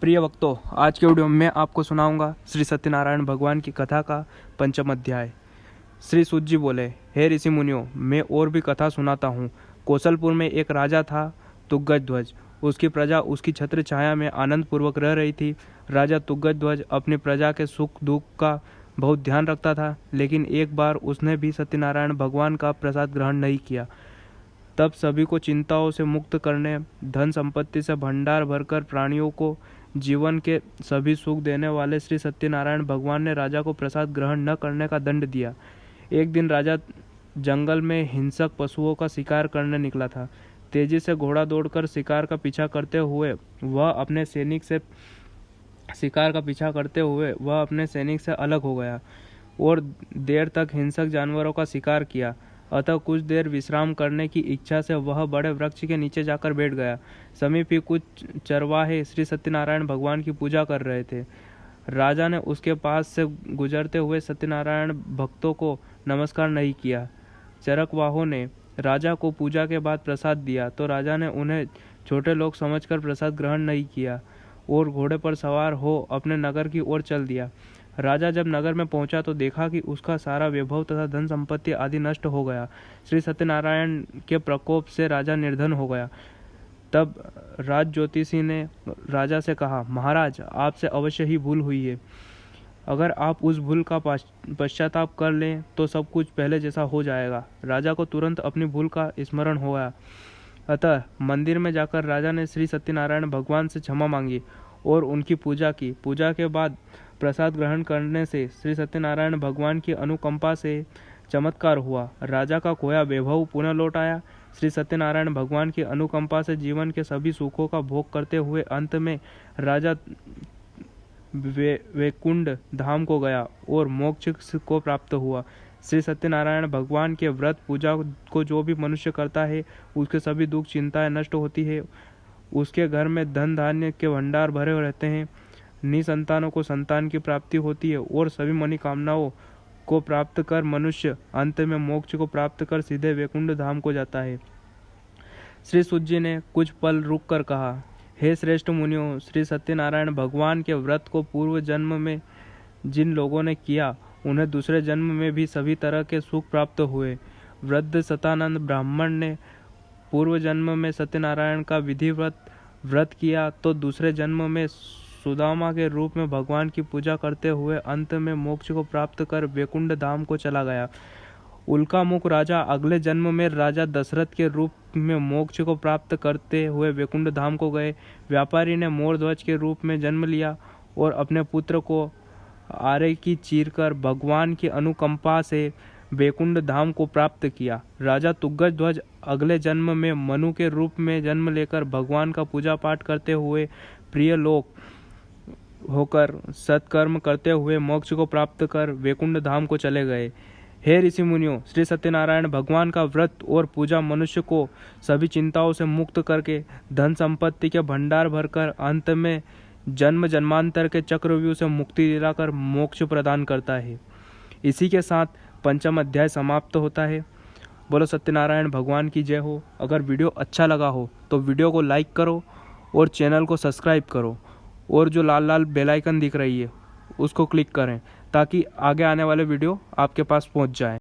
प्रिय भक्तों, आज के वीडियो में मैं आपको सुनाऊंगा श्री सत्यनारायण भगवान की कथा का पंचम अध्याय। श्री सूत जी बोले, हे ऋषि मुनियों, मैं और भी कथा सुनाता हूँ। कौशलपुर में एक राजा था, तुंगध्वज। उसकी प्रजा उसकी छत्र छाया में आनंद पूर्वक रह रही थी। राजा तुंगध्वज अपनी प्रजा के सुख दुख का बहुत ध्यान रखता था, लेकिन एक बार उसने भी सत्यनारायण भगवान का प्रसाद ग्रहण नहीं किया। तब सभी को चिंताओं से मुक्त करने, धन संपत्ति से भंडार भरकर प्राणियों को जीवन के सभी सुख देने वाले श्री सत्यनारायण भगवान ने राजा को प्रसाद ग्रहण न करने का दंड दिया। एक दिन राजा जंगल में हिंसक पशुओं का शिकार करने निकला था। तेजी से घोड़ा दौड़कर शिकार का पीछा करते हुए वह अपने सैनिक से अलग हो गया और देर तक हिंसक जानवरों का शिकार किया। अतः कुछ देर विश्राम करने की इच्छा से वह बड़े वृक्ष के नीचे जाकर बैठ गया। समीप ही कुछ चरवाहे श्री सत्यनारायण भगवान की पूजा कर रहे थे। राजा ने उसके पास से गुजरते हुए सत्यनारायण भक्तों को नमस्कार नहीं किया। चरवाहों ने राजा को पूजा के बाद प्रसाद दिया तो राजा ने उन्हें छोटे लोग समझकर प्रसाद ग्रहण नहीं किया और घोड़े पर सवार हो अपने नगर की ओर चल दिया। राजा जब नगर में पहुंचा तो देखा कि उसका सारा वैभव तथा धन संपत्ति आदि नष्ट हो गया। श्री सत्यनारायण के प्रकोप से राजा निर्धन हो गया। तब राज ज्योतिषी ने राजा से कहा, महाराज, आपसे अवश्य ही भूल हुई है। अगर आप उस भूल का पश्चाताप कर लें तो सब कुछ पहले जैसा हो जाएगा। राजा को तुरंत अपनी भूल का स्मरण हो गया। अतः मंदिर में जाकर राजा ने श्री सत्यनारायण भगवान से क्षमा मांगी और उनकी पूजा की। पूजा के बाद प्रसाद ग्रहण करने से श्री सत्यनारायण भगवान की अनुकंपा से चमत्कार हुआ। राजा का खोया वैभव पुनः लौट आया। श्री सत्यनारायण भगवान की अनुकंपा से जीवन के सभी सुखों का भोग करते हुए अंत में राजा वैकुंठ धाम को गया और मोक्ष को प्राप्त हुआ। श्री सत्यनारायण भगवान के व्रत पूजा को जो भी मनुष्य करता है उसके सभी दुख चिंताएं नष्ट होती है। उसके घर में धन धान्य के भंडार भरे रहते हैं। निसंतानों को संतान की प्राप्ति होती है और सभी मनोकामनाओं को प्राप्त कर मनुष्य अंत में मोक्ष को प्राप्त कर सीधे वैकुंठ धाम को जाता है। श्री सूत जी ने कुछ पल रुक कर कहा, हे श्रेष्ठ मुनियों, श्री सत्यनारायण भगवान के व्रत को पूर्व जन्म में जिन लोगों ने किया उन्हें दूसरे जन्म में भी सभी तरह के सुख प्राप्त हुए। वृद्ध सतानंद ब्राह्मण ने पूर्व जन्म में सत्यनारायण का विधिवत व्रत किया तो दूसरे जन्म में सुदामा के रूप में भगवान की पूजा करते हुए अंत में मोक्ष को प्राप्त कर वैकुंठ धाम को चला गया। उल्कामुख राजा अगले जन्म में राजा दशरथ के रूप में मोक्ष को प्राप्त करते हुए वैकुंठ धाम को गए। व्यापारी ने मोरध्वज के रूप में जन्म लिया और अपने पुत्र को आरे की चीरकर भगवान की अनुकंपा से वैकुंठ धाम को प्राप्त किया। राजा तुंगध्वज अगले जन्म में मनु के रूप में जन्म लेकर भगवान का पूजा पाठ करते हुए प्रिय लोक होकर सत्कर्म करते हुए मोक्ष को प्राप्त कर वैकुंठ धाम को चले गए। हे ऋषि मुनियों, श्री सत्यनारायण भगवान का व्रत और पूजा मनुष्य को सभी चिंताओं से मुक्त करके धन संपत्ति के भंडार भरकर अंत में जन्म जन्मांतर के चक्रव्यूह से मुक्ति दिलाकर मोक्ष प्रदान करता है। इसी के साथ पंचम अध्याय समाप्त होता है। बोलो सत्यनारायण भगवान की जय हो। अगर वीडियो अच्छा लगा हो तो वीडियो को लाइक करो और चैनल को सब्सक्राइब करो और जो लाल लाल बेल आइकन दिख रही है उसको क्लिक करें ताकि आगे आने वाले वीडियो आपके पास पहुंच जाए।